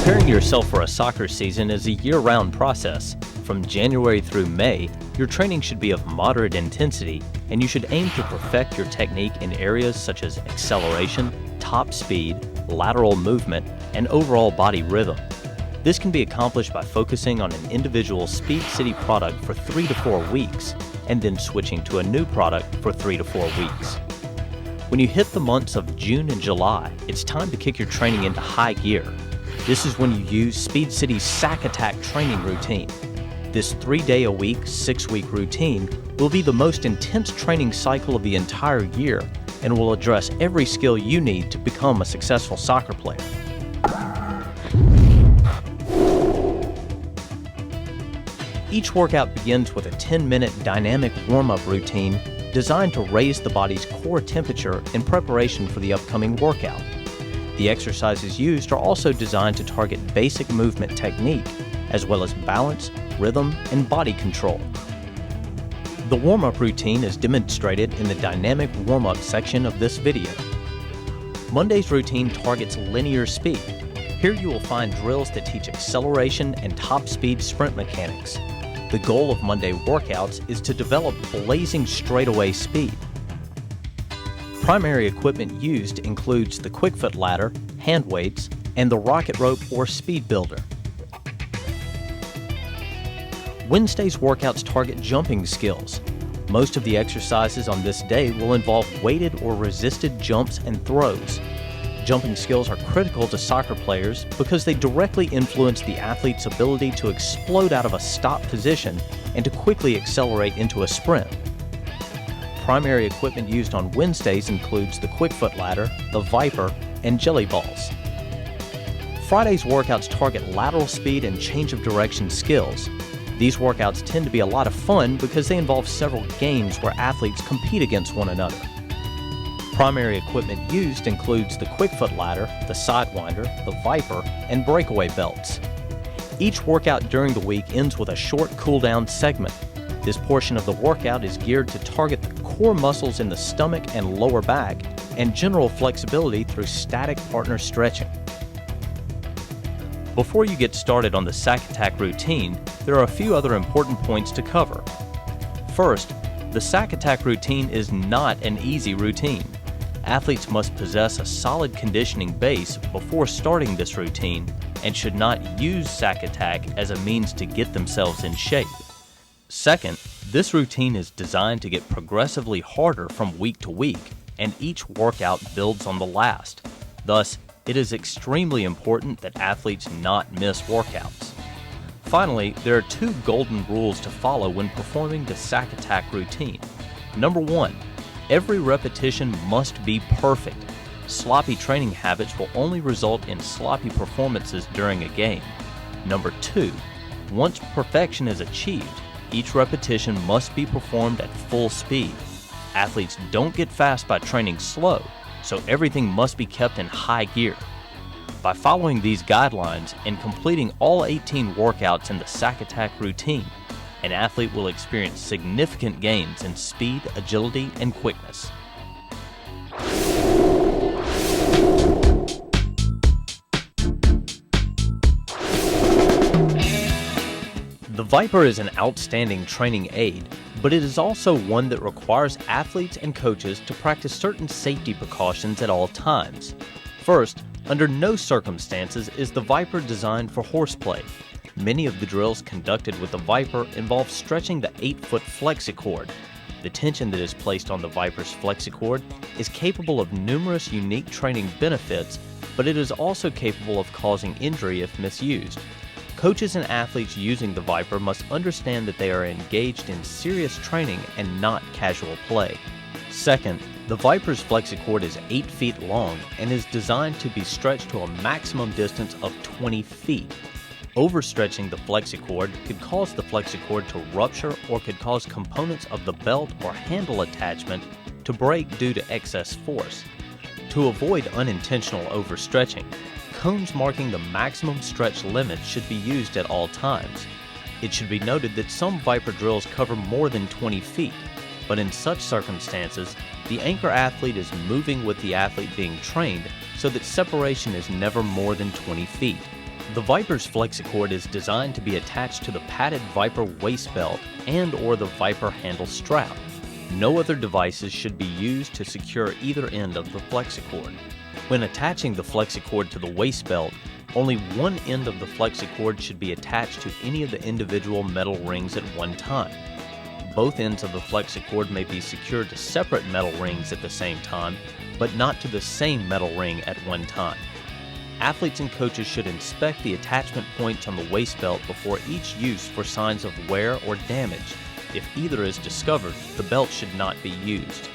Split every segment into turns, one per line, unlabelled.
Preparing yourself for a soccer season is a year-round process. From January through May, your training should be of moderate intensity, and you should aim to perfect your technique in areas such as acceleration, top speed, lateral movement, and overall body rhythm. This can be accomplished by focusing on an individual Speed City product for 3 to 4 weeks, and then switching to a new product for 3 to 4 weeks. When you hit the months of June and July, it's time to kick your training into high gear. This is when you use Speed City's SAQ Attack training routine. This 3-day-a-week, 6-week routine will be the most intense training cycle of the entire year and will address every skill you need to become a successful soccer player. Each workout begins with a 10-minute dynamic warm-up routine designed to raise the body's core temperature in preparation for the upcoming workout. The exercises used are also designed to target basic movement technique, as well as balance, rhythm, and body control. The warm-up routine is demonstrated in the dynamic warm-up section of this video. Monday's routine targets linear speed. Here you will find drills that teach acceleration and top speed sprint mechanics. The goal of Monday workouts is to develop blazing straightaway speed. Primary equipment used includes the quick-foot ladder, hand weights, and the rocket rope or speed builder. Wednesday's workouts target jumping skills. Most of the exercises on this day will involve weighted or resisted jumps and throws. Jumping skills are critical to soccer players because they directly influence the athlete's ability to explode out of a stop position and to quickly accelerate into a sprint. Primary equipment used on Wednesdays includes the quick-foot ladder, the Viper, and jelly balls. Friday's workouts target lateral speed and change of direction skills. These workouts tend to be a lot of fun because they involve several games where athletes compete against one another. Primary equipment used includes the quick-foot ladder, the sidewinder, the Viper, and breakaway belts. Each workout during the week ends with a short cool-down segment. This portion of the workout is geared to target the core muscles in the stomach and lower back and general flexibility through static partner stretching. Before you get started on the SAQ Attack routine, there are a few other important points to cover. First, the SAQ Attack routine is not an easy routine. Athletes must possess a solid conditioning base before starting this routine and should not use SAQ Attack as a means to get themselves in shape. Second, this routine is designed to get progressively harder from week to week, and each workout builds on the last. Thus, it is extremely important that athletes not miss workouts. Finally, there are 2 golden rules to follow when performing the SAQ Attack routine. Number 1, every repetition must be perfect. Sloppy training habits will only result in sloppy performances during a game. Number 2, once perfection is achieved, each repetition must be performed at full speed. Athletes don't get fast by training slow, so everything must be kept in high gear. By following these guidelines and completing all 18 workouts in the SAQ Attack routine, an athlete will experience significant gains in speed, agility, and quickness. The Viper is an outstanding training aid, but it is also one that requires athletes and coaches to practice certain safety precautions at all times. First, under no circumstances is the Viper designed for horseplay. Many of the drills conducted with the Viper involve stretching the 8-foot flexicord. The tension that is placed on the Viper's flexicord is capable of numerous unique training benefits, but it is also capable of causing injury if misused. Coaches and athletes using the Viper must understand that they are engaged in serious training and not casual play. Second, the Viper's flexicord is 8 feet long and is designed to be stretched to a maximum distance of 20 feet. Overstretching the flexicord could cause the flexicord to rupture or could cause components of the belt or handle attachment to break due to excess force. To avoid unintentional overstretching, cones marking the maximum stretch limit should be used at all times. It should be noted that some Viper drills cover more than 20 feet, but in such circumstances, the anchor athlete is moving with the athlete being trained so that separation is never more than 20 feet. The Viper's FlexiCord is designed to be attached to the padded Viper waist belt and/or the Viper handle strap. No other devices should be used to secure either end of the FlexiCord. When attaching the FlexiCord to the waist belt, only one end of the FlexiCord should be attached to any of the individual metal rings at one time. Both ends of the FlexiCord may be secured to separate metal rings at the same time, but not to the same metal ring at one time. Athletes and coaches should inspect the attachment points on the waist belt before each use for signs of wear or damage. If either is discovered, the belt should not be used.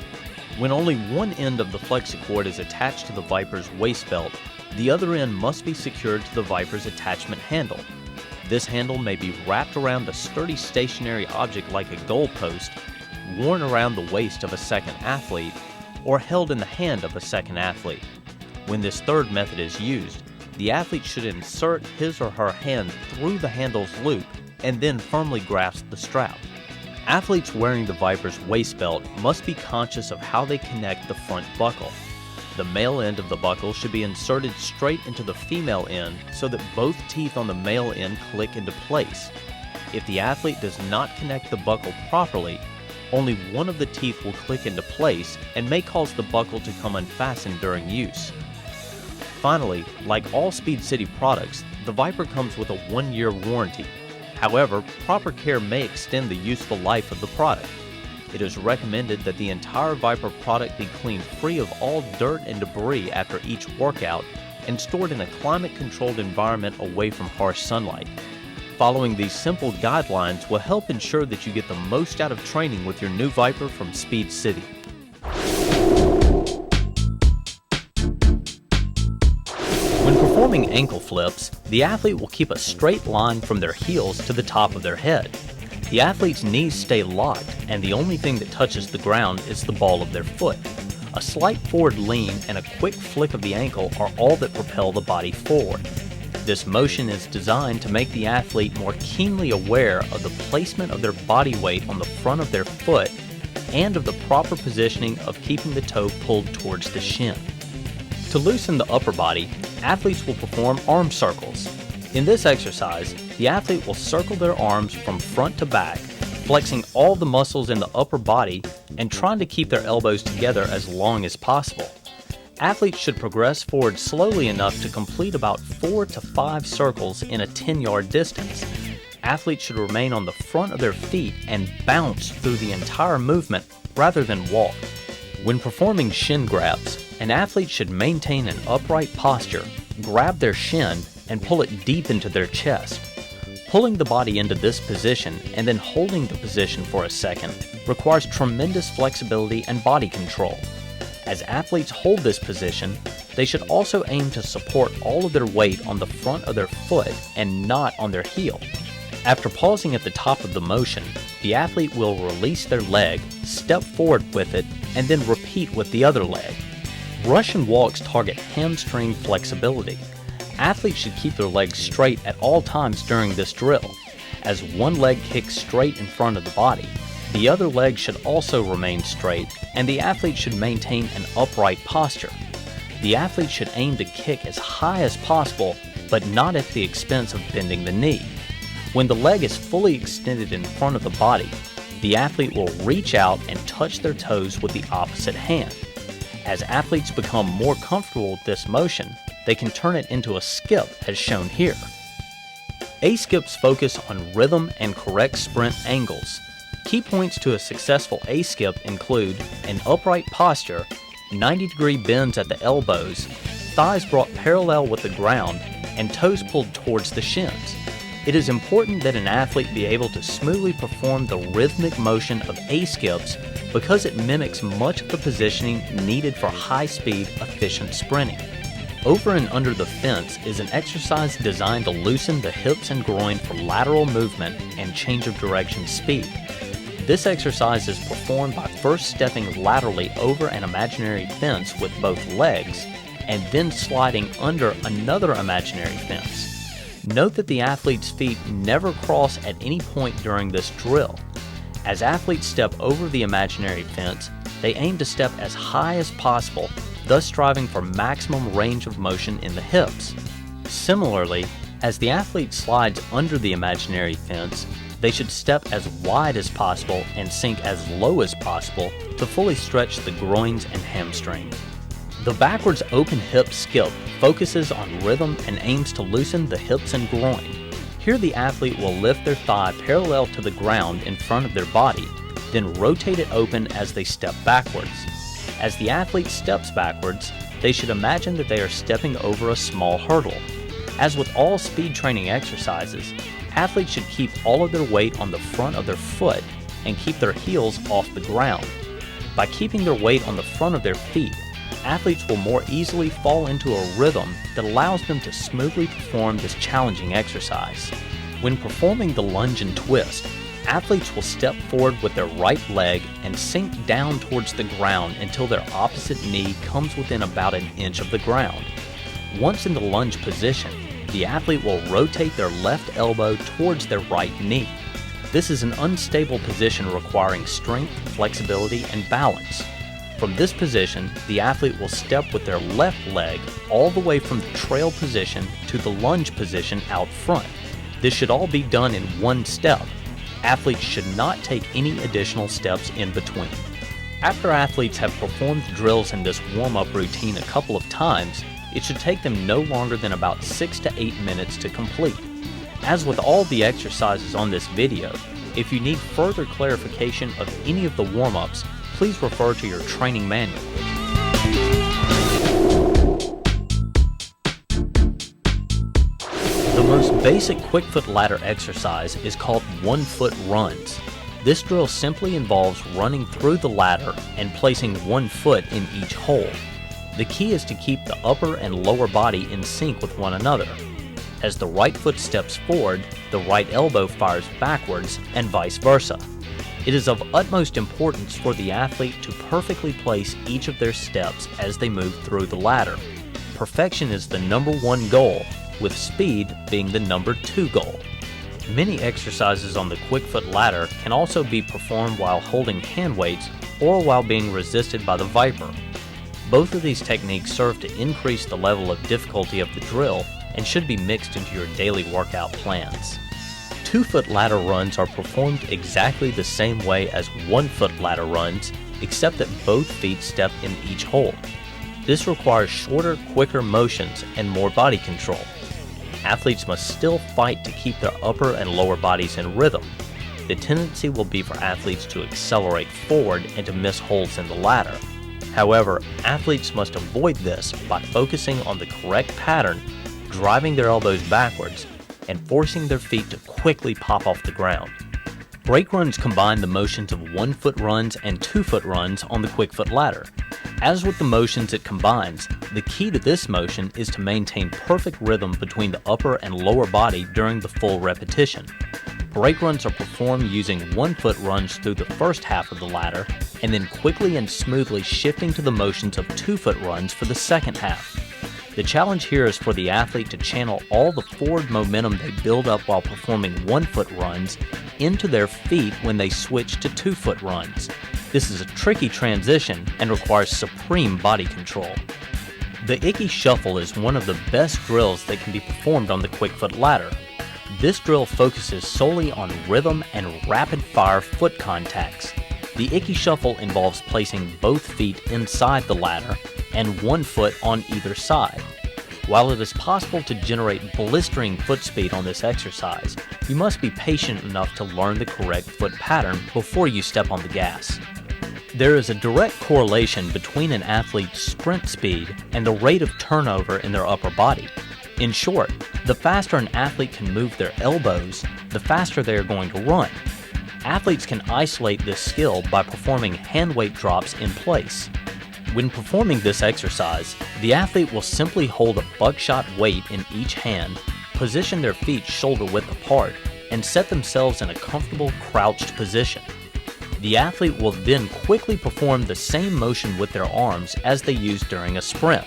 When only one end of the FlexiCord is attached to the Viper's waist belt, the other end must be secured to the Viper's attachment handle. This handle may be wrapped around a sturdy stationary object like a goalpost, worn around the waist of a second athlete, or held in the hand of a second athlete. When this third method is used, the athlete should insert his or her hand through the handle's loop and then firmly grasp the strap. Athletes wearing the Viper's waist belt must be conscious of how they connect the front buckle. The male end of the buckle should be inserted straight into the female end so that both teeth on the male end click into place. If the athlete does not connect the buckle properly, only one of the teeth will click into place and may cause the buckle to come unfastened during use. Finally, like all Speed City products, the Viper comes with a 1-year warranty. However, proper care may extend the useful life of the product. It is recommended that the entire Viper product be cleaned free of all dirt and debris after each workout and stored in a climate-controlled environment away from harsh sunlight. Following these simple guidelines will help ensure that you get the most out of training with your new Viper from Speed City. When performing ankle flips, the athlete will keep a straight line from their heels to the top of their head. The athlete's knees stay locked, and the only thing that touches the ground is the ball of their foot. A slight forward lean and a quick flick of the ankle are all that propel the body forward. This motion is designed to make the athlete more keenly aware of the placement of their body weight on the front of their foot and of the proper positioning of keeping the toe pulled towards the shin. To loosen the upper body, athletes will perform arm circles. In this exercise, the athlete will circle their arms from front to back, flexing all the muscles in the upper body and trying to keep their elbows together as long as possible. Athletes should progress forward slowly enough to complete about 4 to 5 circles in a 10-yard distance. Athletes should remain on the front of their feet and bounce through the entire movement rather than walk. When performing shin grabs, an athlete should maintain an upright posture, grab their shin, and pull it deep into their chest. Pulling the body into this position and then holding the position for a second requires tremendous flexibility and body control. As athletes hold this position, they should also aim to support all of their weight on the front of their foot and not on their heel. After pausing at the top of the motion, the athlete will release their leg, step forward with it, and then repeat with the other leg. Russian walks target hamstring flexibility. Athletes should keep their legs straight at all times during this drill. As one leg kicks straight in front of the body, the other leg should also remain straight, and the athlete should maintain an upright posture. The athlete should aim to kick as high as possible, but not at the expense of bending the knee. When the leg is fully extended in front of the body, the athlete will reach out and touch their toes with the opposite hand. As athletes become more comfortable with this motion, they can turn it into a skip as shown here. A-skips focus on rhythm and correct sprint angles. Key points to a successful A-skip include an upright posture, 90-degree bends at the elbows, thighs brought parallel with the ground, and toes pulled towards the shins. It is important that an athlete be able to smoothly perform the rhythmic motion of A-skips because it mimics much of the positioning needed for high-speed, efficient sprinting. Over and under the fence is an exercise designed to loosen the hips and groin for lateral movement and change of direction speed. This exercise is performed by first stepping laterally over an imaginary fence with both legs and then sliding under another imaginary fence. Note that the athlete's feet never cross at any point during this drill. As athletes step over the imaginary fence, they aim to step as high as possible, thus striving for maximum range of motion in the hips. Similarly, As the athlete slides under the imaginary fence, they should step as wide as possible and sink as low as possible to fully stretch the groins and hamstring. The backwards open hip skip focuses on rhythm and aims to loosen the hips and groin. Here the athlete will lift their thigh parallel to the ground in front of their body, then rotate it open as they step backwards. As the athlete steps backwards, they should imagine that they are stepping over a small hurdle. As with all speed training exercises, athletes should keep all of their weight on the front of their foot and keep their heels off the ground. By keeping their weight on the front of their feet, athletes will more easily fall into a rhythm that allows them to smoothly perform this challenging exercise. When performing the lunge and twist, athletes will step forward with their right leg and sink down towards the ground until their opposite knee comes within about an inch of the ground. Once in the lunge position, the athlete will rotate their left elbow towards their right knee. This is an unstable position requiring strength, flexibility, and balance. From this position, the athlete will step with their left leg all the way from the trail position to the lunge position out front. This should all be done in one step. Athletes should not take any additional steps in between. After athletes have performed drills in this warm-up routine a couple of times, it should take them no longer than about 6 to 8 minutes to complete. As with all the exercises on this video, if you need further clarification of any of the warm-ups, please refer to your training manual. The most basic quick foot ladder exercise is called 1-foot runs. This drill simply involves running through the ladder and placing one foot in each hole. The key is to keep the upper and lower body in sync with one another. As the right foot steps forward, the right elbow fires backwards, and vice versa. It is of utmost importance for the athlete to perfectly place each of their steps as they move through the ladder. Perfection is the number one goal, with speed being the number 2 goal. Many exercises on the quick foot ladder can also be performed while holding hand weights or while being resisted by the Viper. Both of these techniques serve to increase the level of difficulty of the drill and should be mixed into your daily workout plans. 2-foot ladder runs are performed exactly the same way as 1-foot ladder runs, except that both feet step in each hole. This requires shorter, quicker motions and more body control. Athletes must still fight to keep their upper and lower bodies in rhythm. The tendency will be for athletes to accelerate forward and to miss holes in the ladder. However, athletes must avoid this by focusing on the correct pattern, driving their elbows backwards, and forcing their feet to quickly pop off the ground. Break runs combine the motions of 1-foot runs and 2-foot runs on the quick foot ladder. As with the motions it combines, the key to this motion is to maintain perfect rhythm between the upper and lower body during the full repetition. Break runs are performed using 1-foot runs through the first half of the ladder, and then quickly and smoothly shifting to the motions of 2-foot runs for the second half. The challenge here is for the athlete to channel all the forward momentum they build up while performing 1-foot runs into their feet when they switch to 2-foot runs. This is a tricky transition and requires supreme body control. The Icky Shuffle is one of the best drills that can be performed on the quick foot ladder. This drill focuses solely on rhythm and rapid-fire foot contacts. The Icky Shuffle involves placing both feet inside the ladder and one foot on either side. While it is possible to generate blistering foot speed on this exercise, you must be patient enough to learn the correct foot pattern before you step on the gas. There is a direct correlation between an athlete's sprint speed and the rate of turnover in their upper body. In short, the faster an athlete can move their elbows, the faster they are going to run. Athletes can isolate this skill by performing hand weight drops in place. When performing this exercise, the athlete will simply hold a buckshot weight in each hand, position their feet shoulder width apart, and set themselves in a comfortable crouched position. The athlete will then quickly perform the same motion with their arms as they use during a sprint.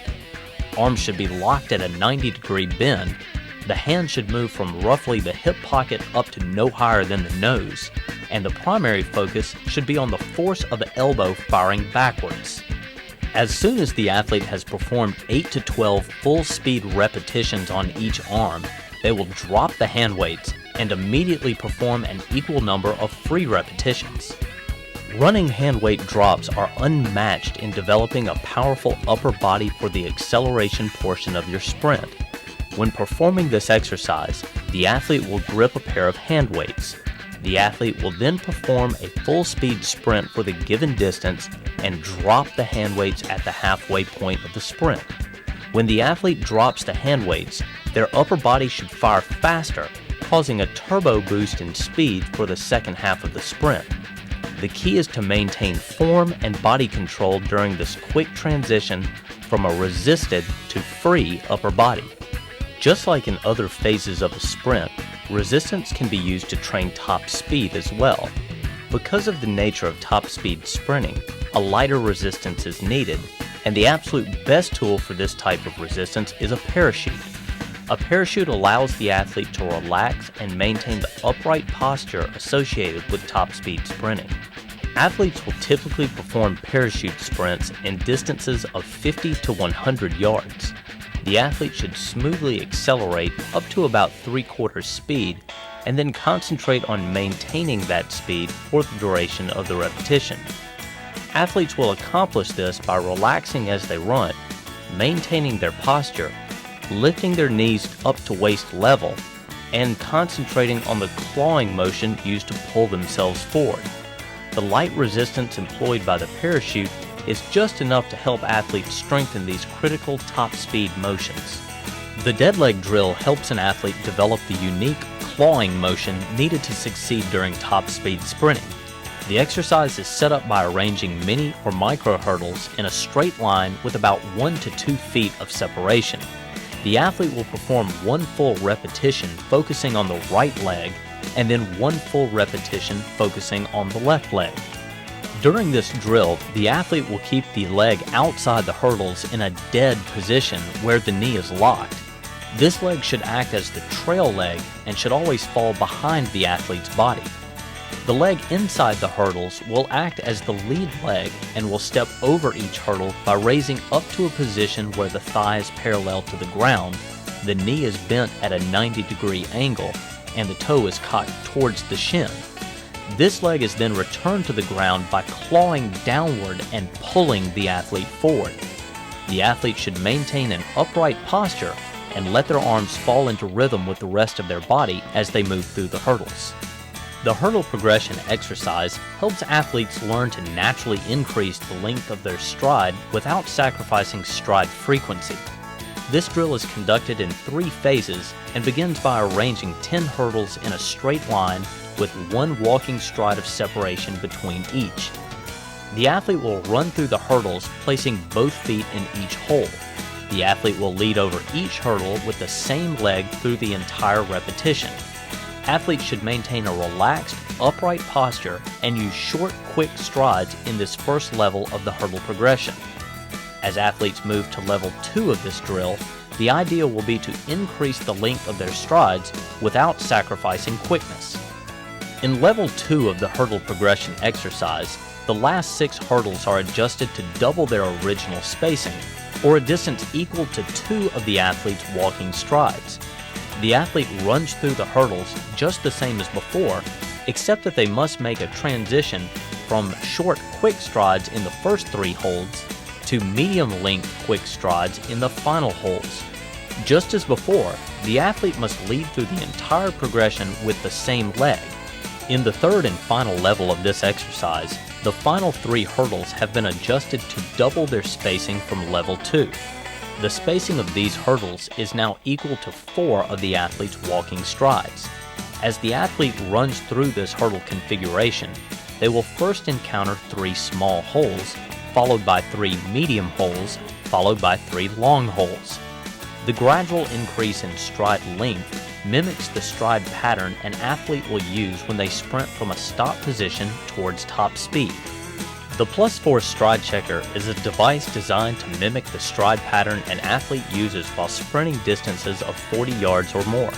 Arms should be locked at a 90-degree bend. The hands should move from roughly the hip pocket up to no higher than the nose, and the primary focus should be on the force of the elbow firing backwards. As soon as the athlete has performed 8 to 12 full-speed repetitions on each arm, they will drop the hand weights and immediately perform an equal number of free repetitions. Running hand weight drops are unmatched in developing a powerful upper body for the acceleration portion of your sprint. When performing this exercise, the athlete will grip a pair of hand weights. The athlete will then perform a full-speed sprint for the given distance and drop the hand weights at the halfway point of the sprint. When the athlete drops the hand weights, their upper body should fire faster, causing a turbo boost in speed for the second half of the sprint. The key is to maintain form and body control during this quick transition from a resisted to free upper body. Just like in other phases of a sprint, resistance can be used to train top speed as well. Because of the nature of top speed sprinting, a lighter resistance is needed, and the absolute best tool for this type of resistance is a parachute. A parachute allows the athlete to relax and maintain the upright posture associated with top speed sprinting. Athletes will typically perform parachute sprints in distances of 50 to 100 yards. The athlete should smoothly accelerate up to about 3/4 speed and then concentrate on maintaining that speed for the duration of the repetition. Athletes will accomplish this by relaxing as they run, maintaining their posture, lifting their knees up to waist level, and concentrating on the clawing motion used to pull themselves forward. The light resistance employed by the parachute is just enough to help athletes strengthen these critical top speed motions. The dead leg drill helps an athlete develop the unique clawing motion needed to succeed during top speed sprinting. The exercise is set up by arranging mini or micro hurdles in a straight line with about 1 to 2 feet of separation. The athlete will perform one full repetition focusing on the right leg and then one full repetition focusing on the left leg. During this drill, the athlete will keep the leg outside the hurdles in a dead position where the knee is locked. This leg should act as the trail leg and should always fall behind the athlete's body. The leg inside the hurdles will act as the lead leg and will step over each hurdle by raising up to a position where the thigh is parallel to the ground, the knee is bent at a 90-degree angle, and the toe is cocked towards the shin. This leg is then returned to the ground by clawing downward and pulling the athlete forward. The athlete should maintain an upright posture and let their arms fall into rhythm with the rest of their body as they move through the hurdles. The hurdle progression exercise helps athletes learn to naturally increase the length of their stride without sacrificing stride frequency. This drill is conducted in 3 phases and begins by arranging 10 hurdles in a straight line with one walking stride of separation between each. The athlete will run through the hurdles, placing both feet in each hole. The athlete will lead over each hurdle with the same leg through the entire repetition. Athletes should maintain a relaxed, upright posture and use short, quick strides in this first level of the hurdle progression. As athletes move to level 2 of this drill, the idea will be to increase the length of their strides without sacrificing quickness. In level 2 of the hurdle progression exercise, the last 6 hurdles are adjusted to double their original spacing, or a distance equal to 2 of the athlete's walking strides. The athlete runs through the hurdles just the same as before, except that they must make a transition from short, quick strides in the first 3 holds to medium-length quick strides in the final holds. Just as before, the athlete must lead through the entire progression with the same leg. In the third and final level of this exercise, the final 3 hurdles have been adjusted to double their spacing from level 2. The spacing of these hurdles is now equal to 4 of the athlete's walking strides. As the athlete runs through this hurdle configuration, they will first encounter 3 small holes, followed by 3 medium holes, followed by 3 long holes. The gradual increase in stride length mimics the stride pattern an athlete will use when they sprint from a stop position towards top speed. The +4 stride checker is a device designed to mimic the stride pattern an athlete uses while sprinting distances of 40 yards or more.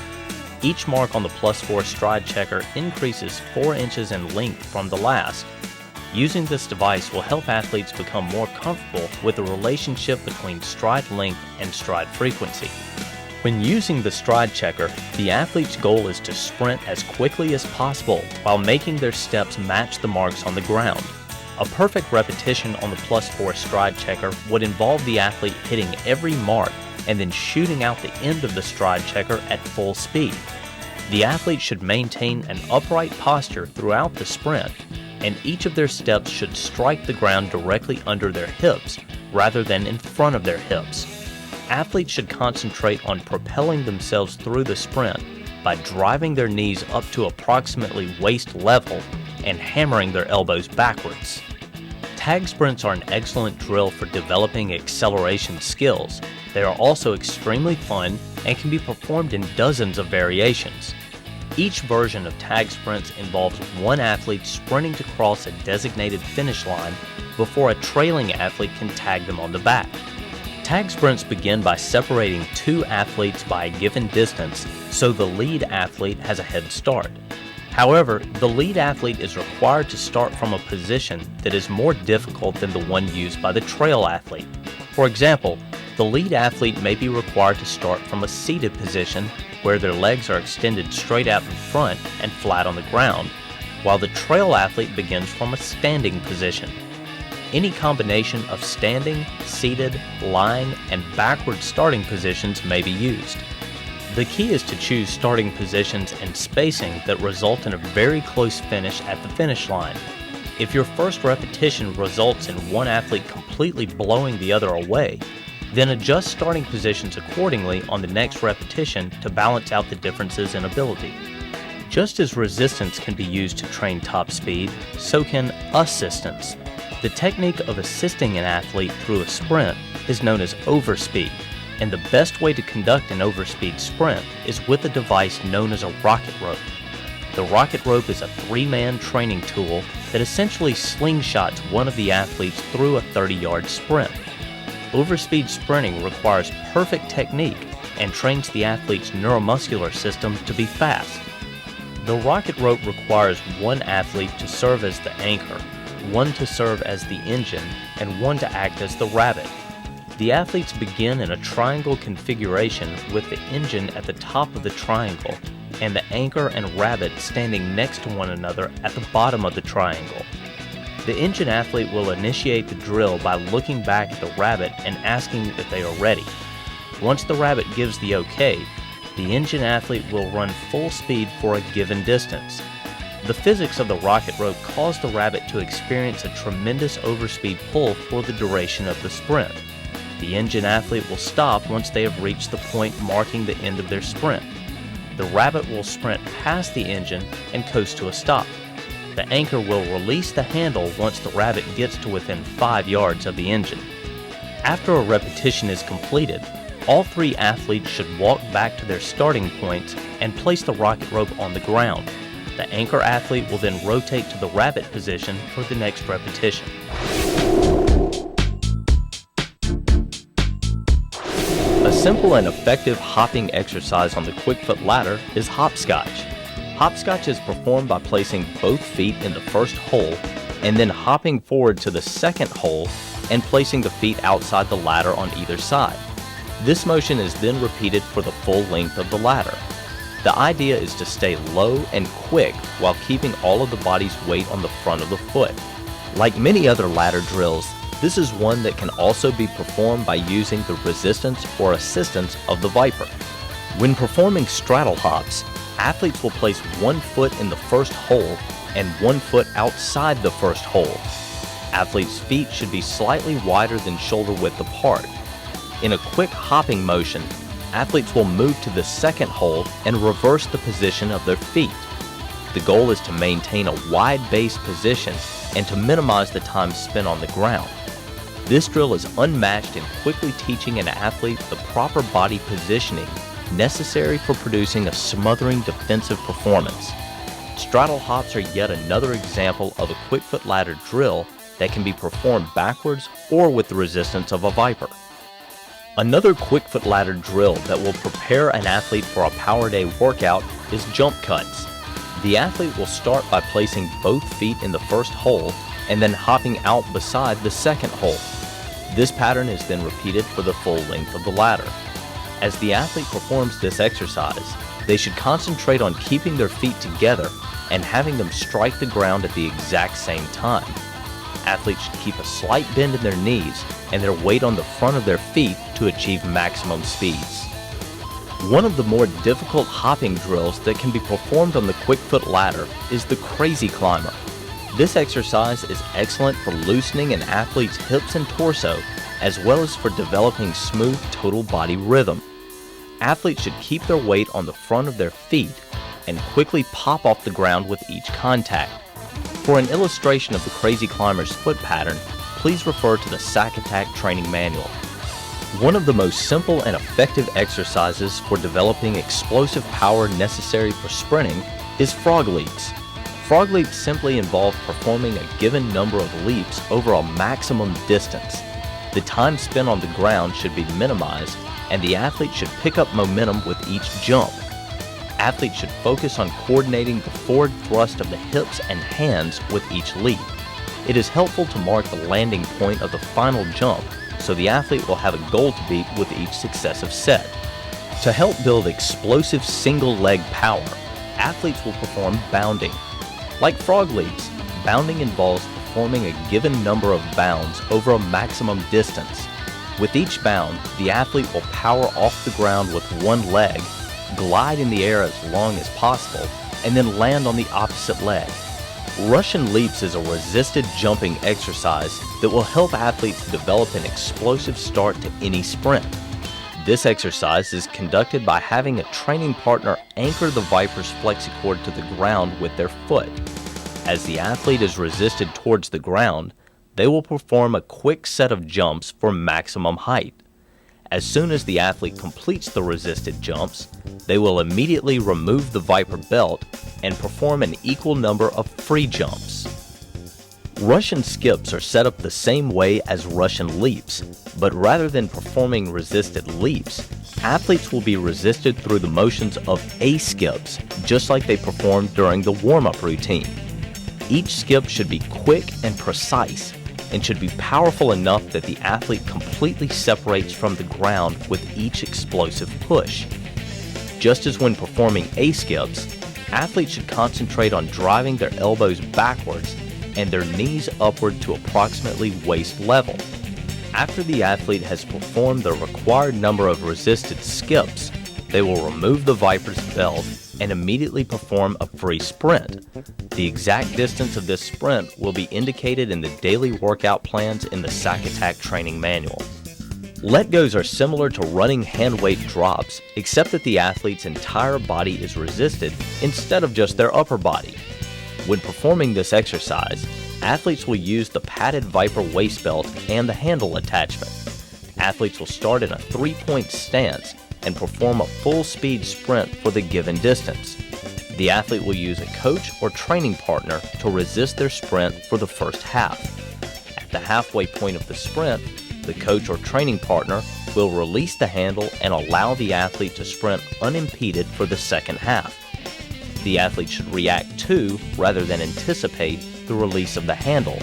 Each mark on the +4 stride checker increases 4 inches in length from the last. Using this device will help athletes become more comfortable with the relationship between stride length and stride frequency. When using the stride checker, the athlete's goal is to sprint as quickly as possible while making their steps match the marks on the ground. A perfect repetition on the +4 stride checker would involve the athlete hitting every mark and then shooting out the end of the stride checker at full speed. The athlete should maintain an upright posture throughout the sprint, and each of their steps should strike the ground directly under their hips rather than in front of their hips. Athletes should concentrate on propelling themselves through the sprint by driving their knees up to approximately waist level and hammering their elbows backwards. Tag sprints are an excellent drill for developing acceleration skills. They are also extremely fun and can be performed in dozens of variations. Each version of tag sprints involves one athlete sprinting to cross a designated finish line before a trailing athlete can tag them on the back. Tag sprints begin by separating two athletes by a given distance, so the lead athlete has a head start. However, the lead athlete is required to start from a position that is more difficult than the one used by the trail athlete. For example, the lead athlete may be required to start from a seated position where their legs are extended straight out in front and flat on the ground, while the trail athlete begins from a standing position. Any combination of standing, seated, lying, and backward starting positions may be used. The key is to choose starting positions and spacing that result in a very close finish at the finish line. If your first repetition results in one athlete completely blowing the other away, then adjust starting positions accordingly on the next repetition to balance out the differences in ability. Just as resistance can be used to train top speed, so can assistance. The technique of assisting an athlete through a sprint is known as overspeed, and the best way to conduct an overspeed sprint is with a device known as a rocket rope. The rocket rope is a 3-man training tool that essentially slingshots one of the athletes through a 30-yard sprint. Overspeed sprinting requires perfect technique and trains the athlete's neuromuscular system to be fast. The rocket rope requires one athlete to serve as the anchor, one to serve as the engine, and one to act as the rabbit. The athletes begin in a triangle configuration with the engine at the top of the triangle and the anchor and rabbit standing next to one another at the bottom of the triangle. The engine athlete will initiate the drill by looking back at the rabbit and asking if they are ready. Once the rabbit gives the okay, the engine athlete will run full speed for a given distance. The physics of the rocket rope cause the rabbit to experience a tremendous overspeed pull for the duration of the sprint. The engine athlete will stop once they have reached the point marking the end of their sprint. The rabbit will sprint past the engine and coast to a stop. The anchor will release the handle once the rabbit gets to within 5 yards of the engine. After a repetition is completed, all 3 athletes should walk back to their starting points and place the rocket rope on the ground. The anchor athlete will then rotate to the rabbit position for the next repetition. A simple and effective hopping exercise on the quick-foot ladder is hopscotch. Hopscotch is performed by placing both feet in the first hole and then hopping forward to the second hole and placing the feet outside the ladder on either side. This motion is then repeated for the full length of the ladder. The idea is to stay low and quick while keeping all of the body's weight on the front of the foot. Like many other ladder drills, this is one that can also be performed by using the resistance or assistance of the Viper. When performing straddle hops, athletes will place one foot in the first hole and one foot outside the first hole. Athletes' feet should be slightly wider than shoulder width apart. In a quick hopping motion, athletes will move to the second hole and reverse the position of their feet. The goal is to maintain a wide base position and to minimize the time spent on the ground. This drill is unmatched in quickly teaching an athlete the proper body positioning necessary for producing a smothering defensive performance. Straddle hops are yet another example of a quick-foot ladder drill that can be performed backwards or with the resistance of a Viper. Another quick-foot ladder drill that will prepare an athlete for a power day workout is jump cuts. The athlete will start by placing both feet in the first hole and then hopping out beside the second hole. This pattern is then repeated for the full length of the ladder. As the athlete performs this exercise, they should concentrate on keeping their feet together and having them strike the ground at the exact same time. Athletes should keep a slight bend in their knees and their weight on the front of their feet to achieve maximum speeds. One of the more difficult hopping drills that can be performed on the quick-foot ladder is the crazy climber. This exercise is excellent for loosening an athlete's hips and torso, as well as for developing smooth total body rhythm. Athletes should keep their weight on the front of their feet and quickly pop off the ground with each contact. For an illustration of the crazy climber's foot pattern, please refer to the SAQ Attack training manual. One of the most simple and effective exercises for developing explosive power necessary for sprinting is frog leaps. Frog leaps simply involve performing a given number of leaps over a maximum distance. The time spent on the ground should be minimized, and the athlete should pick up momentum with each jump. Athletes should focus on coordinating the forward thrust of the hips and hands with each leap. It is helpful to mark the landing point of the final jump so the athlete will have a goal to beat with each successive set. To help build explosive single-leg power, athletes will perform bounding. Like frog leaps, bounding involves performing a given number of bounds over a maximum distance. With each bound, the athlete will power off the ground with one leg, glide in the air as long as possible, and then land on the opposite leg. Russian leaps is a resisted jumping exercise that will help athletes develop an explosive start to any sprint. This exercise is conducted by having a training partner anchor the viper's flexicord to the ground with their foot. As the athlete is resisted towards the ground, they will perform a quick set of jumps for maximum height. As soon as the athlete completes the resisted jumps, they will immediately remove the viper belt and perform an equal number of free jumps. Russian skips are set up the same way as Russian leaps, but rather than performing resisted leaps, athletes will be resisted through the motions of A skips, just like they performed during the warm-up routine. Each skip should be quick and precise, and should be powerful enough that the athlete completely separates from the ground with each explosive push. Just as when performing A skips, athletes should concentrate on driving their elbows backwards and their knees upward to approximately waist level. After the athlete has performed the required number of resisted skips, they will remove the viper's belt and immediately perform a free sprint. The exact distance of this sprint will be indicated in the daily workout plans in the SAQ Attack training manual. Let-goes are similar to running hand weight drops, except that the athlete's entire body is resisted instead of just their upper body. When performing this exercise, athletes will use the padded Viper waist belt and the handle attachment. Athletes will start in a 3-point stance and perform a full-speed sprint for the given distance. The athlete will use a coach or training partner to resist their sprint for the first half. At the halfway point of the sprint, the coach or training partner will release the handle and allow the athlete to sprint unimpeded for the second half. The athlete should react to, rather than anticipate, the release of the handle.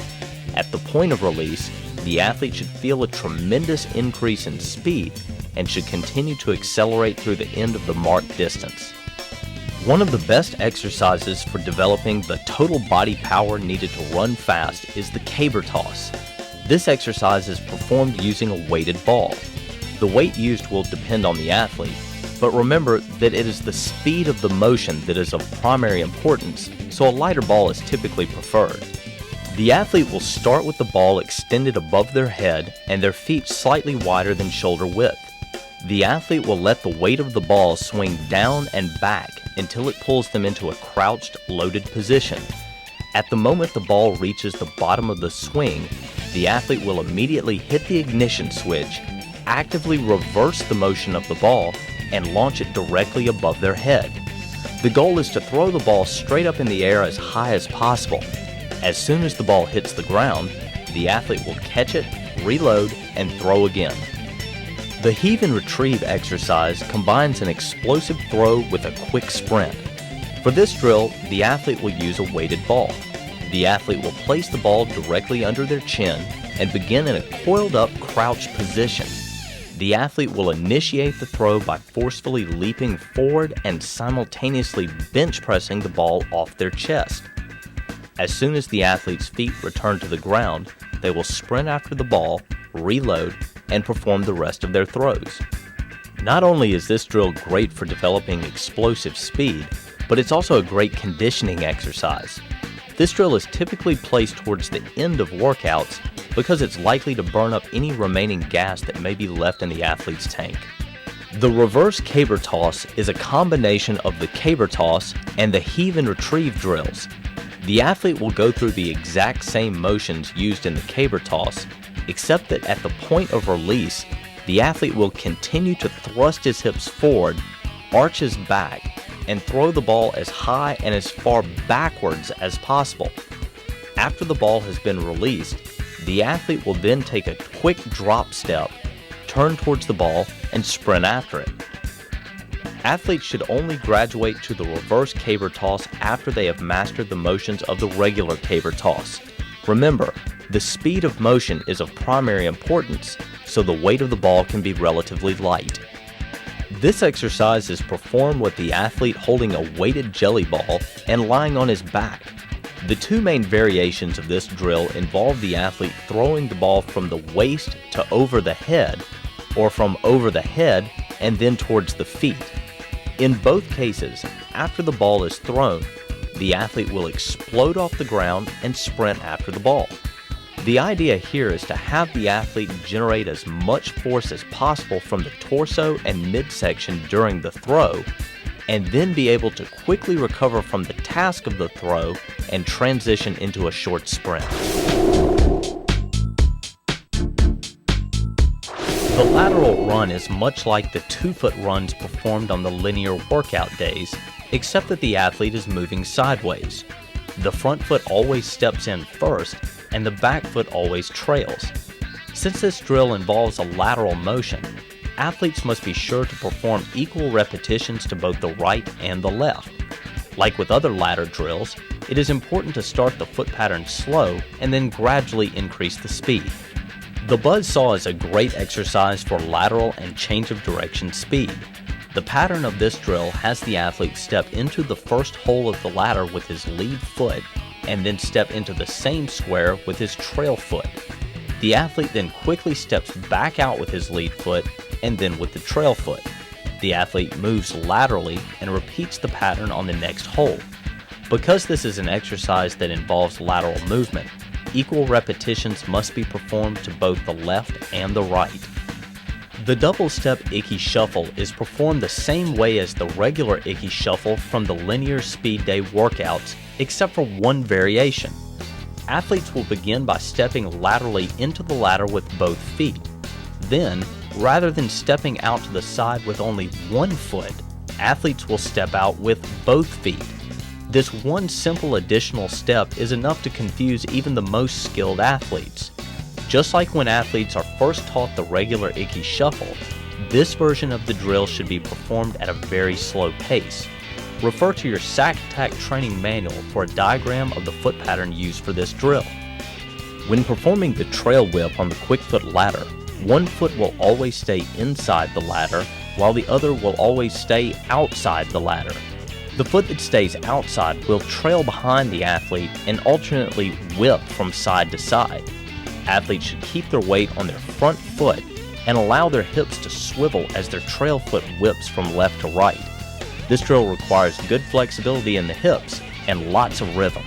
At the point of release, the athlete should feel a tremendous increase in speed and should continue to accelerate through the end of the marked distance. One of the best exercises for developing the total body power needed to run fast is the caber toss. This exercise is performed using a weighted ball. The weight used will depend on the athlete, but remember that it is the speed of the motion that is of primary importance, so a lighter ball is typically preferred. The athlete will start with the ball extended above their head and their feet slightly wider than shoulder width. The athlete will let the weight of the ball swing down and back until it pulls them into a crouched, loaded position. At the moment the ball reaches the bottom of the swing, the athlete will immediately hit the ignition switch, actively reverse the motion of the ball, and launch it directly above their head. The goal is to throw the ball straight up in the air as high as possible. As soon as the ball hits the ground, the athlete will catch it, reload, and throw again. The heave and retrieve exercise combines an explosive throw with a quick sprint. For this drill, the athlete will use a weighted ball. The athlete will place the ball directly under their chin and begin in a coiled up crouched position. The athlete will initiate the throw by forcefully leaping forward and simultaneously bench pressing the ball off their chest. As soon as the athlete's feet return to the ground, they will sprint after the ball, reload, and perform the rest of their throws. Not only is this drill great for developing explosive speed, but it's also a great conditioning exercise. This drill is typically placed towards the end of workouts because it's likely to burn up any remaining gas that may be left in the athlete's tank. The reverse caber toss is a combination of the caber toss and the heave and retrieve drills. The athlete will go through the exact same motions used in the caber toss, except that at the point of release, the athlete will continue to thrust his hips forward, arch his back, and throw the ball as high and as far backwards as possible. After the ball has been released, the athlete will then take a quick drop step, turn towards the ball, and sprint after it. Athletes should only graduate to the reverse caber toss after they have mastered the motions of the regular caber toss. Remember, the speed of motion is of primary importance, so the weight of the ball can be relatively light. This exercise is performed with the athlete holding a weighted jelly ball and lying on his back. The two main variations of this drill involve the athlete throwing the ball from the waist to over the head, or from over the head and then towards the feet. In both cases, after the ball is thrown, the athlete will explode off the ground and sprint after the ball. The idea here is to have the athlete generate as much force as possible from the torso and midsection during the throw, and then be able to quickly recover from the task of the throw and transition into a short sprint. The lateral run is much like the 2-foot runs performed on the linear workout days, except that the athlete is moving sideways. The front foot always steps in first, and the back foot always trails. Since this drill involves a lateral motion, athletes must be sure to perform equal repetitions to both the right and the left. Like with other ladder drills, it is important to start the foot pattern slow and then gradually increase the speed. The buzzsaw is a great exercise for lateral and change of direction speed. The pattern of this drill has the athlete step into the first hole of the ladder with his lead foot and then step into the same square with his trail foot. The athlete then quickly steps back out with his lead foot and then with the trail foot. The athlete moves laterally and repeats the pattern on the next hole. Because this is an exercise that involves lateral movement, equal repetitions must be performed to both the left and the right. The double-step Icky Shuffle is performed the same way as the regular Icky Shuffle from the linear speed day workouts, except for one variation. Athletes will begin by stepping laterally into the ladder with both feet. Then, rather than stepping out to the side with only one foot, athletes will step out with both feet. This one simple additional step is enough to confuse even the most skilled athletes. Just like when athletes are first taught the regular Icky Shuffle, this version of the drill should be performed at a very slow pace. Refer to your SAQ training manual for a diagram of the foot pattern used for this drill. When performing the trail whip on the quick foot ladder, one foot will always stay inside the ladder, while the other will always stay outside the ladder. The foot that stays outside will trail behind the athlete and alternately whip from side to side. Athletes should keep their weight on their front foot and allow their hips to swivel as their trail foot whips from left to right. This drill requires good flexibility in the hips and lots of rhythm.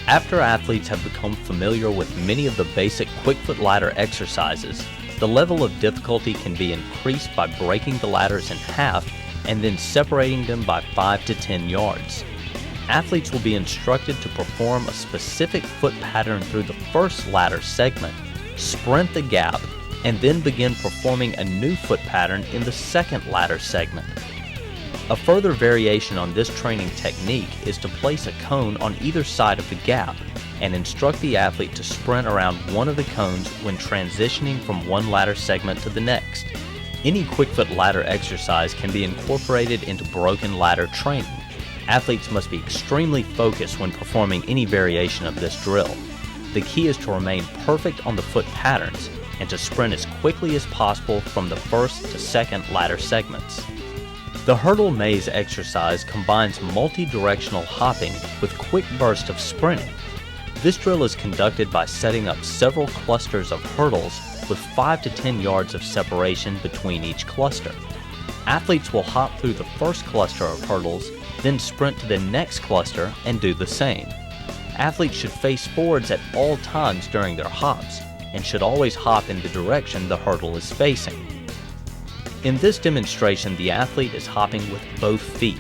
After athletes have become familiar with many of the basic quick foot ladder exercises, the level of difficulty can be increased by breaking the ladders in half and then separating them by 5 to 10 yards. Athletes will be instructed to perform a specific foot pattern through the first ladder segment, sprint the gap, and then begin performing a new foot pattern in the second ladder segment. A further variation on this training technique is to place a cone on either side of the gap and instruct the athlete to sprint around one of the cones when transitioning from one ladder segment to the next. Any quick foot ladder exercise can be incorporated into broken ladder training. Athletes must be extremely focused when performing any variation of this drill. The key is to remain perfect on the foot patterns, and to sprint as quickly as possible from the first to second ladder segments. The hurdle maze exercise combines multi-directional hopping with quick bursts of sprinting. This drill is conducted by setting up several clusters of hurdles with 5 to 10 yards of separation between each cluster. Athletes will hop through the first cluster of hurdles, then sprint to the next cluster and do the same. Athletes should face forwards at all times during their hops and should always hop in the direction the hurdle is facing. In this demonstration, the athlete is hopping with both feet.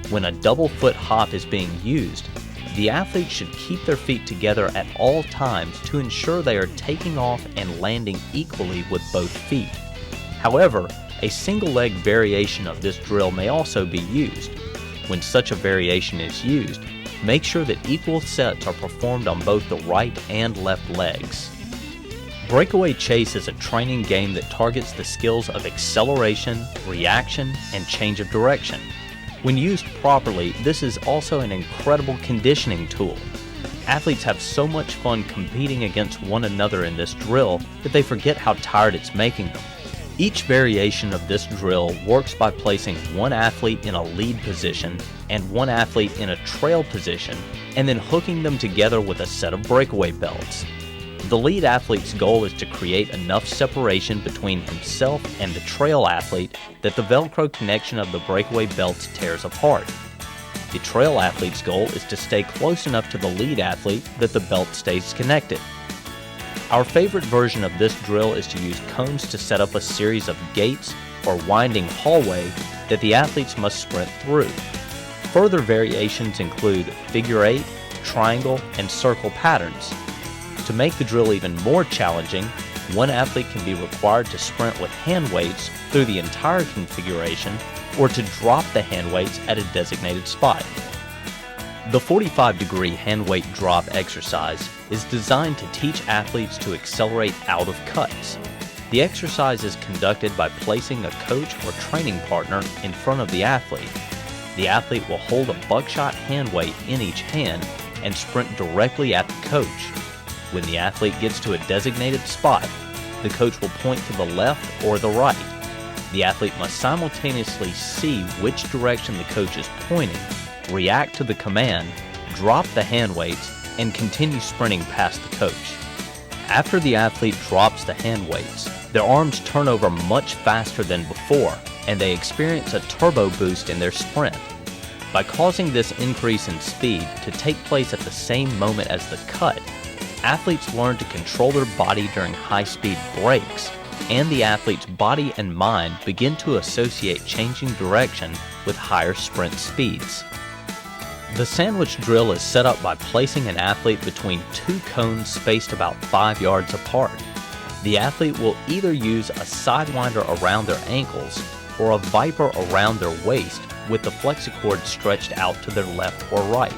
When a double foot hop is being used, the athlete should keep their feet together at all times to ensure they are taking off and landing equally with both feet. However, a single leg variation of this drill may also be used. When such a variation is used, make sure that equal sets are performed on both the right and left legs. Breakaway chase is a training game that targets the skills of acceleration, reaction, and change of direction. When used properly, this is also an incredible conditioning tool. Athletes have so much fun competing against one another in this drill that they forget how tired it's making them. Each variation of this drill works by placing one athlete in a lead position and one athlete in a trail position, and then hooking them together with a set of breakaway belts. The lead athlete's goal is to create enough separation between himself and the trail athlete that the Velcro connection of the breakaway belts tears apart. The trail athlete's goal is to stay close enough to the lead athlete that the belt stays connected. Our favorite version of this drill is to use cones to set up a series of gates or winding hallway that the athletes must sprint through. Further variations include figure 8, triangle, and circle patterns. To make the drill even more challenging, one athlete can be required to sprint with hand weights through the entire configuration or to drop the hand weights at a designated spot. The 45-degree hand weight drop exercise is designed to teach athletes to accelerate out of cuts. The exercise is conducted by placing a coach or training partner in front of the athlete. The athlete will hold a buckshot hand weight in each hand and sprint directly at the coach. When the athlete gets to a designated spot, the coach will point to the left or the right. The athlete must simultaneously see which direction the coach is pointing, react to the command, drop the hand weights, and continue sprinting past the coach. After the athlete drops the hand weights, their arms turn over much faster than before, and they experience a turbo boost in their sprint. By causing this increase in speed to take place at the same moment as the cut, athletes learn to control their body during high-speed breaks, and the athlete's body and mind begin to associate changing direction with higher sprint speeds. The sandwich drill is set up by placing an athlete between two cones spaced about 5 yards apart. The athlete will either use a sidewinder around their ankles or a viper around their waist with the flexicord stretched out to their left or right.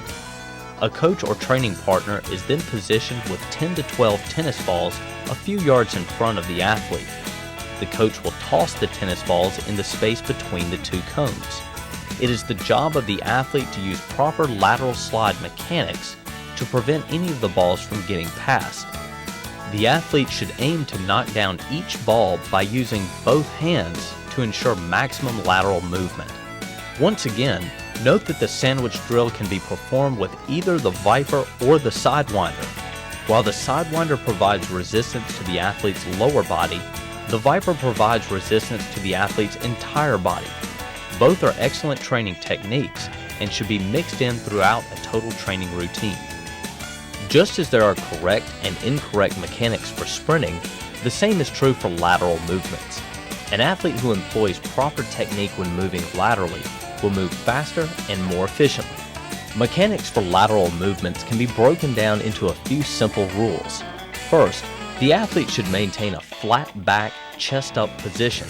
A coach or training partner is then positioned with 10 to 12 tennis balls a few yards in front of the athlete. The coach will toss the tennis balls in the space between the two cones. It is the job of the athlete to use proper lateral slide mechanics to prevent any of the balls from getting past. The athlete should aim to knock down each ball by using both hands to ensure maximum lateral movement. Once again, note that the sandwich drill can be performed with either the viper or the sidewinder. While the sidewinder provides resistance to the athlete's lower body, the viper provides resistance to the athlete's entire body. Both are excellent training techniques and should be mixed in throughout a total training routine. Just as there are correct and incorrect mechanics for sprinting, the same is true for lateral movements. An athlete who employs proper technique when moving laterally will move faster and more efficiently. Mechanics for lateral movements can be broken down into a few simple rules. First, the athlete should maintain a flat back, chest up position.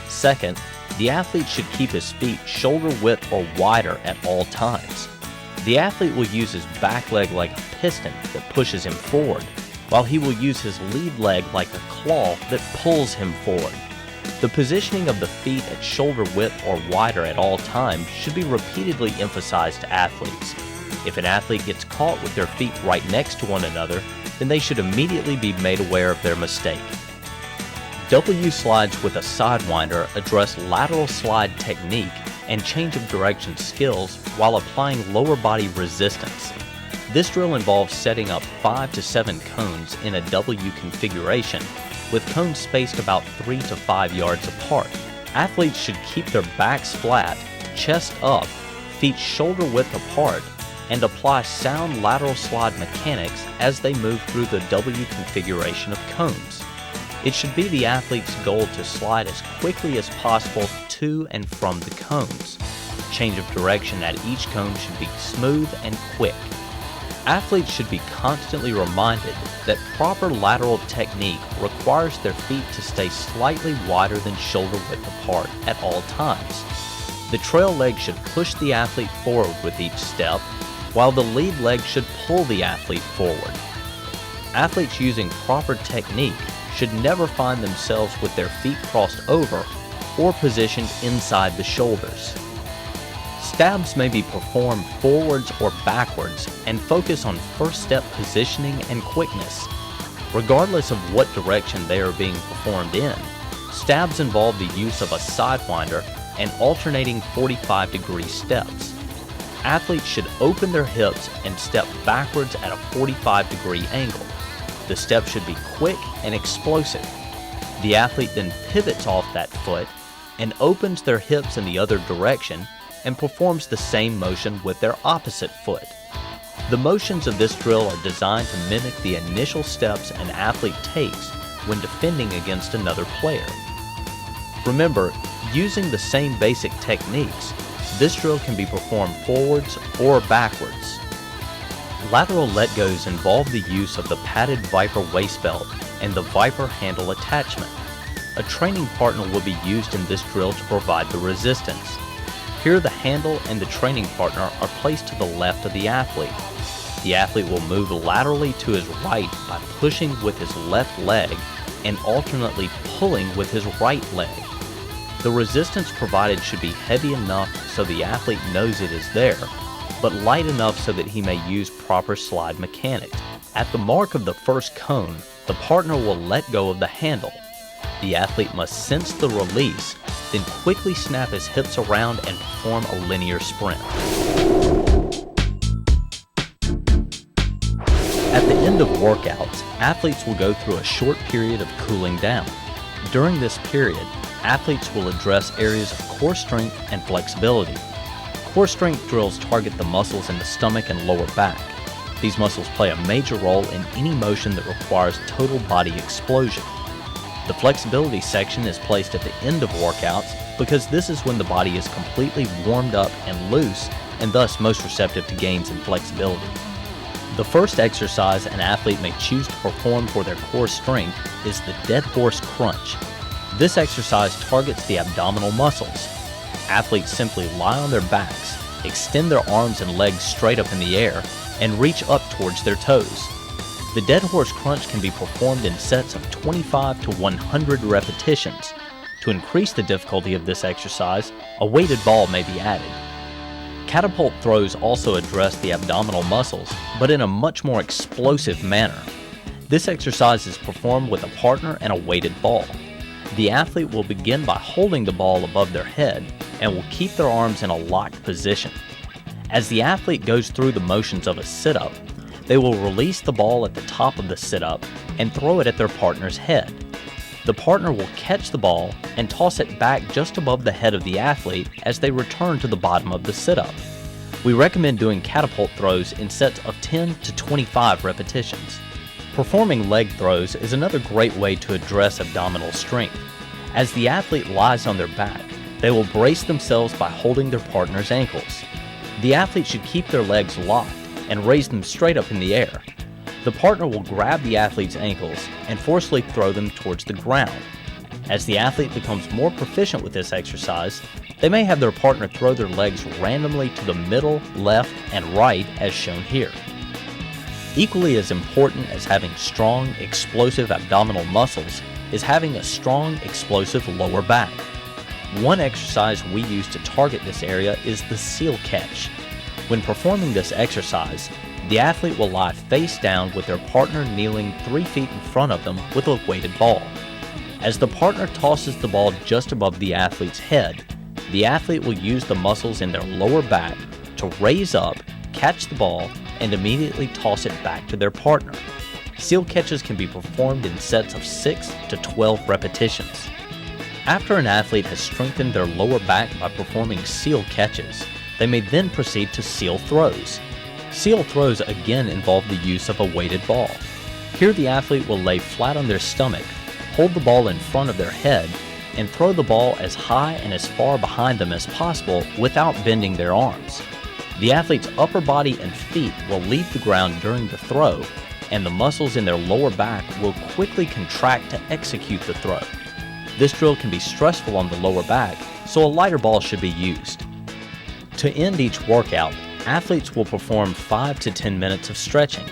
Second, the athlete should keep his feet shoulder width or wider at all times. The athlete will use his back leg like a piston that pushes him forward, while he will use his lead leg like a claw that pulls him forward. The positioning of the feet at shoulder width or wider at all times should be repeatedly emphasized to athletes. If an athlete gets caught with their feet right next to one another, then they should immediately be made aware of their mistake. W slides with a sidewinder address lateral slide technique and change of direction skills while applying lower body resistance. This drill involves setting up 5 to 7 cones in a W configuration, with cones spaced about 3 to 5 yards apart. Athletes should keep their backs flat, chest up, feet shoulder width apart, and apply sound lateral slide mechanics as they move through the W configuration of cones. It should be the athlete's goal to slide as quickly as possible to and from the cones. Change of direction at each cone should be smooth and quick. Athletes should be constantly reminded that proper lateral technique requires their feet to stay slightly wider than shoulder width apart at all times. The trail leg should push the athlete forward with each step, while the lead leg should pull the athlete forward. Athletes using proper technique should never find themselves with their feet crossed over or positioned inside the shoulders. Stabs may be performed forwards or backwards and focus on first step positioning and quickness. Regardless of what direction they are being performed in, stabs involve the use of a sidewinder and alternating 45-degree steps. Athletes should open their hips and step backwards at a 45-degree angle. The step should be quick and explosive. The athlete then pivots off that foot and opens their hips in the other direction and performs the same motion with their opposite foot. The motions of this drill are designed to mimic the initial steps an athlete takes when defending against another player. Remember, using the same basic techniques, this drill can be performed forwards or backwards. Lateral let-goes involve the use of the padded Viper waist belt and the Viper handle attachment. A training partner will be used in this drill to provide the resistance. Here the handle and the training partner are placed to the left of the athlete. The athlete will move laterally to his right by pushing with his left leg and alternately pulling with his right leg. The resistance provided should be heavy enough so the athlete knows it is there, but light enough so that he may use proper slide mechanics. At the mark of the first cone, the partner will let go of the handle. The athlete must sense the release, then quickly snap his hips around and perform a linear sprint. At the end of workouts, athletes will go through a short period of cooling down. During this period, athletes will address areas of core strength and flexibility. Core strength drills target the muscles in the stomach and lower back. These muscles play a major role in any motion that requires total body explosion. The flexibility section is placed at the end of workouts because this is when the body is completely warmed up and loose and thus most receptive to gains in flexibility. The first exercise an athlete may choose to perform for their core strength is the dead horse crunch. This exercise targets the abdominal muscles. Athletes simply lie on their backs, extend their arms and legs straight up in the air, and reach up towards their toes. The dead horse crunch can be performed in sets of 25 to 100 repetitions. To increase the difficulty of this exercise, a weighted ball may be added. Catapult throws also address the abdominal muscles, but in a much more explosive manner. This exercise is performed with a partner and a weighted ball. The athlete will begin by holding the ball above their head and will keep their arms in a locked position. As the athlete goes through the motions of a sit-up, they will release the ball at the top of the sit-up and throw it at their partner's head. The partner will catch the ball and toss it back just above the head of the athlete as they return to the bottom of the sit-up. We recommend doing catapult throws in sets of 10 to 25 repetitions. Performing leg throws is another great way to address abdominal strength. As the athlete lies on their back, they will brace themselves by holding their partner's ankles. The athlete should keep their legs locked and raise them straight up in the air. The partner will grab the athlete's ankles and forcefully throw them towards the ground. As the athlete becomes more proficient with this exercise, they may have their partner throw their legs randomly to the middle, left, and right as shown here. Equally as important as having strong, explosive abdominal muscles is having a strong, explosive lower back. One exercise we use to target this area is the seal catch. When performing this exercise, the athlete will lie face down with their partner kneeling 3 feet in front of them with a weighted ball. As the partner tosses the ball just above the athlete's head, the athlete will use the muscles in their lower back to raise up, catch the ball, and immediately toss it back to their partner. Seal catches can be performed in sets of 6 to 12 repetitions. After an athlete has strengthened their lower back by performing seal catches, they may then proceed to seal throws. Seal throws again involve the use of a weighted ball. Here the athlete will lay flat on their stomach, hold the ball in front of their head, and throw the ball as high and as far behind them as possible without bending their arms. The athlete's upper body and feet will leave the ground during the throw, and the muscles in their lower back will quickly contract to execute the throw. This drill can be stressful on the lower back, so a lighter ball should be used. To end each workout, athletes will perform 5 to 10 minutes of stretching.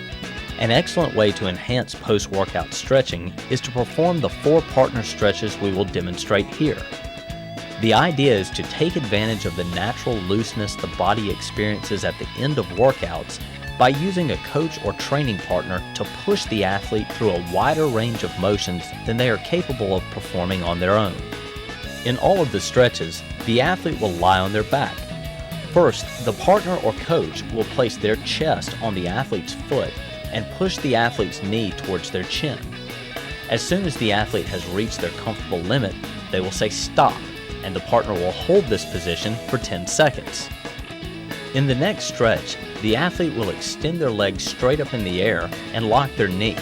An excellent way to enhance post-workout stretching is to perform the 4 partner stretches we will demonstrate here. The idea is to take advantage of the natural looseness the body experiences at the end of workouts by using a coach or training partner to push the athlete through a wider range of motions than they are capable of performing on their own. In all of the stretches, the athlete will lie on their back. First, the partner or coach will place their chest on the athlete's foot and push the athlete's knee towards their chin. As soon as the athlete has reached their comfortable limit, they will say stop, and the partner will hold this position for 10 seconds. In the next stretch, the athlete will extend their legs straight up in the air and lock their knee.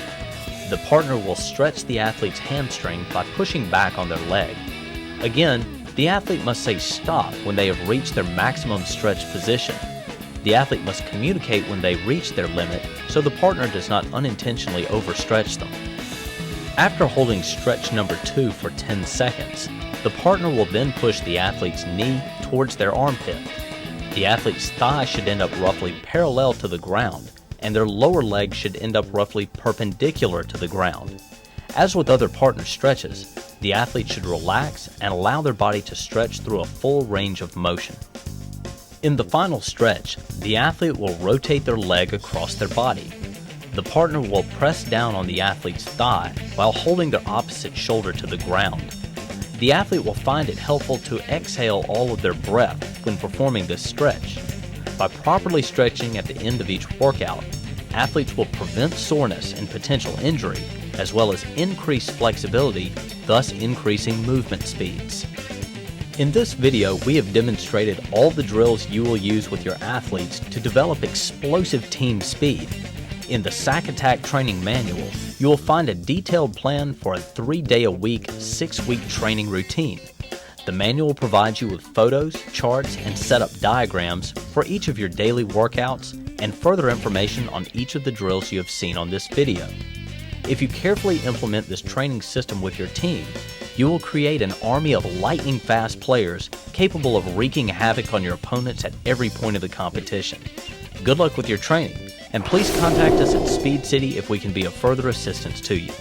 The partner will stretch the athlete's hamstring by pushing back on their leg. Again, the athlete must say stop when they have reached their maximum stretch position. The athlete must communicate when they reach their limit so the partner does not unintentionally overstretch them. After holding stretch number 2 for 10 seconds, the partner will then push the athlete's knee towards their armpit. The athlete's thigh should end up roughly parallel to the ground, and their lower leg should end up roughly perpendicular to the ground. As with other partner stretches, the athlete should relax and allow their body to stretch through a full range of motion. In the final stretch, the athlete will rotate their leg across their body. The partner will press down on the athlete's thigh while holding their opposite shoulder to the ground. The athlete will find it helpful to exhale all of their breath when performing this stretch. By properly stretching at the end of each workout, athletes will prevent soreness and potential injury, as well as increase flexibility, thus increasing movement speeds. In this video, we have demonstrated all the drills you will use with your athletes to develop explosive team speed. In the SAQ Attack Training Manual, you will find a detailed plan for a 3-day-a-week, 6-week training routine. The manual provides you with photos, charts, and setup diagrams for each of your daily workouts and further information on each of the drills you have seen on this video. If you carefully implement this training system with your team, you will create an army of lightning-fast players capable of wreaking havoc on your opponents at every point of the competition. Good luck with your training, and please contact us at Speed City if we can be of further assistance to you.